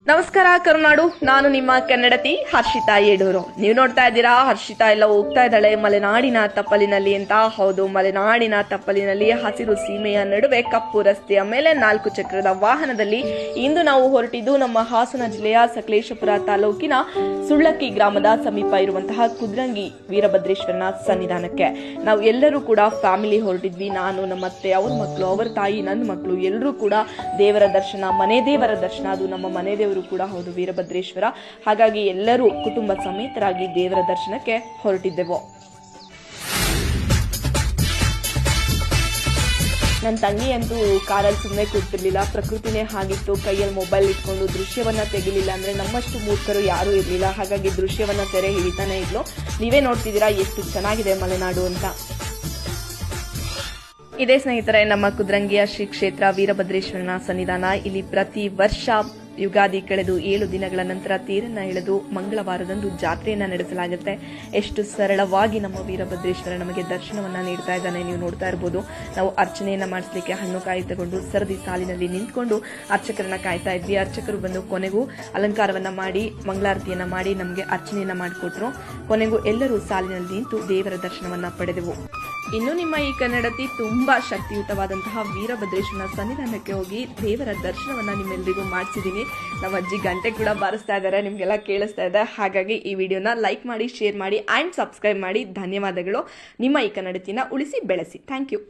ನಮಸ್ಕಾರ ಕರುನಾಡು, ನಾನು ನಿಮ್ಮ ಕನ್ನಡತಿ ಹರ್ಷಿತಾ ಯಡೂರು. ನೀವು ನೋಡ್ತಾ ಇದ್ದೀರಾ ಹರ್ಷಿತಾ ಎಲ್ಲ ಹೋಗ್ತಾ ಇದ್ದಾಳೆ ಮಲೆನಾಡಿನ ತಪ್ಪಲಿನಲ್ಲಿ ಅಂತ. ಹೌದು, ಮಲೆನಾಡಿನ ತಪ್ಪಲಿನಲ್ಲಿ ಹಸಿರು ಸೀಮೆಯ ನಡುವೆ ಕಪ್ಪು ರಸ್ತೆಯ ಮೇಲೆ 4 ಚಕ್ರದ ವಾಹನದಲ್ಲಿ ಇಂದು ನಾವು ಹೊರಟಿದ್ದು ನಮ್ಮ ಹಾಸನ ಜಿಲ್ಲೆಯ ಸಕಲೇಶಪುರ ತಾಲೂಕಿನ ಸುಳ್ಳಕ್ಕಿ ಗ್ರಾಮದ ಸಮೀಪ ಇರುವಂತಹ ಕುದ್ರಂಗಿ ವೀರಭದ್ರೇಶ್ವರನ ಸನ್ನಿಧಾನಕ್ಕೆ ನಾವು ಎಲ್ಲರೂ ಕೂಡ ಫ್ಯಾಮಿಲಿ ಹೊರಟಿದ್ವಿ. ನಾನು, ನಮ್ಮ ಅತ್ತೆ, ಅವ್ರ ಮಕ್ಕಳು, ಅವರ ತಾಯಿ, ನನ್ನ ಮಕ್ಕಳು ಎಲ್ಲರೂ ಕೂಡ ದೇವರ ದರ್ಶನ, ಮನೆ ದೇವರ ದರ್ಶನ, ಅದು ನಮ್ಮ ಮನೆ ದೇವರು ಕೂಡ ಹೌದು ವೀರಭದ್ರೇಶ್ವರ. ಹಾಗಾಗಿ ಎಲ್ಲರೂ ಕುಟುಂಬ ಸಮೇತರಾಗಿ ದೇವರ ದರ್ಶನಕ್ಕೆ ಹೊರಟಿದ್ದೆವು. ನನ್ನ ತಂಗಿ ಅಂತೂ ಕಾರಲ್ಲಿ ಸುಮ್ಮನೆ ಕೂರ್ತಿರ್ಲಿಲ್ಲ. ಪ್ರಕೃತಿನೇ ಹಾಗಿತ್ತು. ಕೈಯಲ್ಲಿ ಮೊಬೈಲ್ ಇಟ್ಕೊಂಡು ದೃಶ್ಯವನ್ನ ತೆಗಿಲಿಲ್ಲ ಅಂದ್ರೆ ನಮ್ಮಷ್ಟು ಮೂರ್ಖರು ಯಾರೂ ಇರಲಿಲ್ಲ. ಹಾಗಾಗಿ ದೃಶ್ಯವನ್ನ ಸೆರೆ ಹಿಡಿತಾನೆ ಇದ್ಲು. ನೀವೇ ನೋಡ್ತಿದ್ದೀರಾ ಎಷ್ಟು ಚೆನ್ನಾಗಿದೆ ಮಲೆನಾಡು ಅಂತ. ಇದೇ ಸ್ನೇಹಿತರೆ ನಮ್ಮ ಕುದ್ರಂಗಿಯ ಶ್ರೀ ಕ್ಷೇತ್ರ ವೀರಭದ್ರೇಶ್ವರನ ಸನ್ನಿಧಾನ. ಇಲ್ಲಿ ಪ್ರತಿ ವರ್ಷ ಯುಗಾದಿ ಕಳೆದು 7 ದಿನಗಳ ನಂತರ ತೇರನ್ನ ಎಳೆದು ಮಂಗಳವಾರದಂದು ಜಾತ್ರೆಯನ್ನ ನಡೆಸಲಾಗುತ್ತೆ. ಎಷ್ಟು ಸರಳವಾಗಿ ನಮ್ಮ ವೀರಭದ್ರೇಶ್ವರ ನಮಗೆ ದರ್ಶನವನ್ನ ನೀಡ್ತಾ ಇದ್ದಾನೆ, ನೀವು ನೋಡ್ತಾ ಇರಬಹುದು. ನಾವು ಅರ್ಚನೆಯನ್ನ ಮಾಡಿಸ್ಲಿಕ್ಕೆ ಹಣ್ಣು ಕಾಯಿ ತಗೊಂಡು ಸರದಿ ಸಾಲಿನಲ್ಲಿ ನಿಂತ್ಕೊಂಡು ಅರ್ಚಕರನ್ನ ಕಾಯ್ತಾ ಇದ್ವಿ. ಅರ್ಚಕರು ಬಂದು ಕೊನೆಗೂ ಅಲಂಕಾರವನ್ನ ಮಾಡಿ ಮಂಗಳಾರತಿಯನ್ನ ಮಾಡಿ ನಮಗೆ ಅರ್ಚನೆಯನ್ನ ಮಾಡಿಕೊಟ್ರು. ಕೊನೆಗೂ ಎಲ್ಲರೂ ಸಾಲಿನಲ್ಲಿ ನಿಂತು ದೇವರ ದರ್ಶನವನ್ನ ಪಡೆದೆವು. ಇನ್ನು ನಿಮ್ಮ ಈ ಕನ್ನಡತಿ ತುಂಬಾ ಶಕ್ತಿಯುತವಾದಂತಹ ವೀರಭದ್ರೇಶ್ವರನ ಸನ್ನಿಧಾನಕ್ಕೆ ಹೋಗಿ ದೇವರ ದರ್ಶನವನ್ನ ನಿಮ್ಮೆಲ್ಲರಿಗೂ ಮಾಡಿಸಿದೀನಿ. ನಮ್ಮ ಅಜ್ಜಿ ಗಂಟೆ ಕೂಡ ಬಾರಿಸ್ತಾ ಇದ್ದಾರೆ, ನಿಮ್ಗೆಲ್ಲ ಕೇಳಿಸ್ತಾ ಇದೆ. ಹಾಗಾಗಿ ಈ ವಿಡಿಯೋನ ಲೈಕ್ ಮಾಡಿ, ಶೇರ್ ಮಾಡಿ ಅಂಡ್ ಸಬ್ಸ್ಕ್ರೈಬ್ ಮಾಡಿ. ಧನ್ಯವಾದಗಳು. ನಿಮ್ಮ ಈ ಕನ್ನಡತಿನ ಉಳಿಸಿ ಬೆಳೆಸಿ. Thank you.